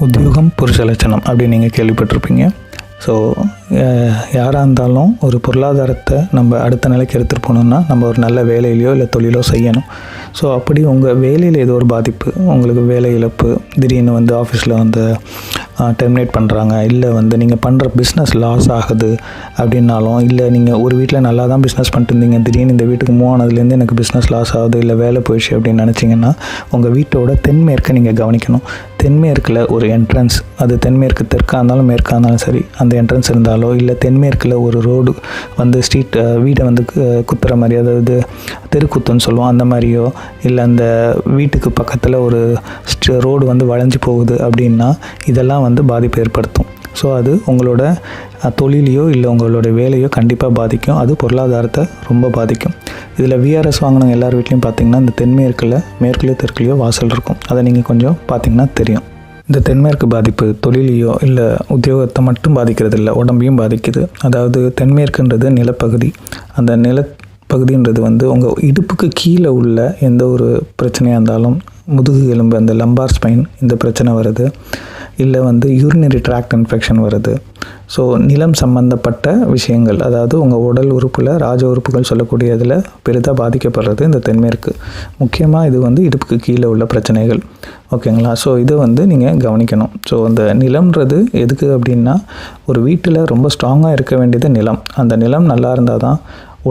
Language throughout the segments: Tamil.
உத்தியோகம் புருஷ லட்சணம் அப்படின்னு நீங்கள் கேள்விப்பட்டிருப்பீங்க. ஸோ யாராக இருந்தாலும் ஒரு பொருளாதாரத்தை நம்ம அடுத்த நிலைக்கு எடுத்துகிட்டு போகணுன்னா நம்ம ஒரு நல்ல வேலையிலையோ இல்லை தொழிலோ செய்யணும். ஸோ அப்படி உங்கள் வேலையில் ஏதோ ஒரு பாதிப்பு, உங்களுக்கு வேலை இழப்பு, திடீர்னு வந்து ஆஃபீஸில் வந்து டெர்மினேட் பண்ணுறாங்க, இல்லை வந்து நீங்கள் பண்ணுற பிஸ்னஸ் லாஸ் ஆகுது அப்படின்னாலும், இல்லை நீங்கள் ஒரு வீட்டில் நல்லா தான் பிஸ்னஸ் பண்ணிட்டு இருந்தீங்க, திடீர்னு இந்த வீட்டுக்கு மூவ் ஆனதுலேருந்து எனக்கு பிஸ்னஸ் லாஸ் ஆகுது, இல்லை வேலை போயிடுச்சு அப்படின்னு நினச்சிங்கன்னா உங்கள் வீட்டோட தென்மேற்கை நீங்கள் கவனிக்கணும். தென்மேற்கில் ஒரு என்ட்ரன்ஸ், அது தென்மேற்கு தெற்காக இருந்தாலும் மேற்காக இருந்தாலும் சரி, அந்த என்ட்ரன்ஸ் இருந்தாலோ இல்லை தென்மேற்கில் ஒரு ரோடு வந்து ஸ்ட்ரீட் வீடை வந்து குத்துற மாதிரி, அதாவது தெருக்குத்துன்னு சொல்லுவோம், அந்த மாதிரியோ இல்லை அந்த வீட்டுக்கு பக்கத்தில் ஒரு ரோடு வந்து வளைஞ்சு போகுது அப்படின்னா இதெல்லாம் வந்து பாதிப்பு ஏற்படுத்தும். ஸோ அது உங்களோட தொழிலையோ இல்லை உங்களோட வேலையோ கண்டிப்பாக பாதிக்கும். அது பொருளாதாரத்தை ரொம்ப பாதிக்கும். இதில் விஆர்எஸ் வாங்கினவங்க எல்லார் வீட்லையும் பார்த்திங்கன்னா இந்த தென்மேற்கில் மேற்குலையோ தெற்குலையோ வாசல் இருக்கும். அதை நீங்கள் கொஞ்சம் பார்த்திங்கன்னா தெரியும். இந்த தென்மேற்கு பாதிப்பு தொழிலையோ இல்லை உத்தியோகத்தை மட்டும் பாதிக்கிறது இல்லை, உடம்பையும் பாதிக்குது. அதாவது தென்மேற்குன்றது நிலப்பகுதி. அந்த நிலப்பகுதின்றது வந்து உங்கள் இடுப்புக்கு கீழே உள்ள எந்த ஒரு பிரச்சனையாக இருந்தாலும், முதுகு எலும்பு அந்த லம்பார் ஸ்பைன் இந்த பிரச்சனை வருது, இல்லை வந்து யூரினரி ட்ராக்ட் இன்ஃபெக்ஷன் வருது. ஸோ நிலம் சம்மந்தப்பட்ட விஷயங்கள், அதாவது உங்கள் உடல் உறுப்பில் ராஜ உறுப்புகள் சொல்லக்கூடியதில் பெரிதாக பாதிக்கப்படுறது இந்த தென்மேற்கு. முக்கியமாக இது வந்து இடுப்புக்கு கீழே உள்ள பிரச்சனைகள். ஓகேங்களா? ஸோ இதை வந்து நீங்கள் கவனிக்கணும். ஸோ அந்த நிலம்ன்றது எதுக்கு அப்படின்னா, ஒரு வீட்டில் ரொம்ப ஸ்ட்ராங்காக இருக்க வேண்டியது நிலம். அந்த நிலம் நல்லா இருந்தால் தான்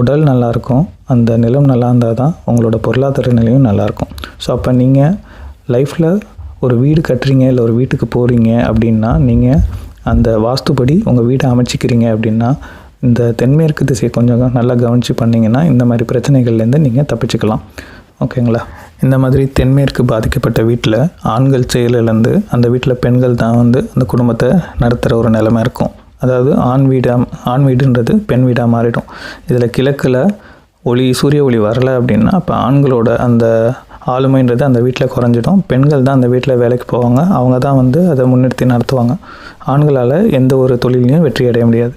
உடல் நல்லாயிருக்கும், அந்த நிலம் நல்லா இருந்தால் தான் உங்களோட பொருளாதார நிலையும் நல்லாயிருக்கும். ஸோ அப்போ நீங்கள் லைஃப்பில் ஒரு வீடு கட்டுறீங்க இல்லை ஒரு வீட்டுக்கு போகிறீங்க அப்படின்னா, நீங்கள் அந்த வாஸ்துபடி உங்கள் வீட்டை அமைச்சிக்கிறீங்க அப்படின்னா, இந்த தென்மேற்கு திசையை கொஞ்சம் நல்லா கவனித்து பண்ணிங்கன்னா இந்த மாதிரி பிரச்சனைகள்லேருந்து நீங்கள் தப்பிச்சுக்கலாம். ஓகேங்களா? இந்த மாதிரி தென்மேற்கு பாதிக்கப்பட்ட வீட்டில் ஆண்கள் செயலிலேருந்து அந்த வீட்டில் பெண்கள் தான் வந்து அந்த குடும்பத்தை நடத்துகிற ஒரு நிலைமை இருக்கும். அதாவது ஆண் வீடுன்றது பெண் வீடாக மாறிடும். இதில் கிழக்கில் சூரிய ஒளி வரலை அப்படின்னா அப்போ ஆண்களோட அந்த ஆளுமைன்றது அந்த வீட்டில் குறைஞ்சிடும். பெண்கள் தான் அந்த வீட்டில் வேலைக்கு போவாங்க, அவங்க தான் வந்து அதை முன்னிறுத்தி நடத்துவாங்க. ஆண்களால் எந்த ஒரு தொழிலையும் வெற்றி அடைய முடியாது.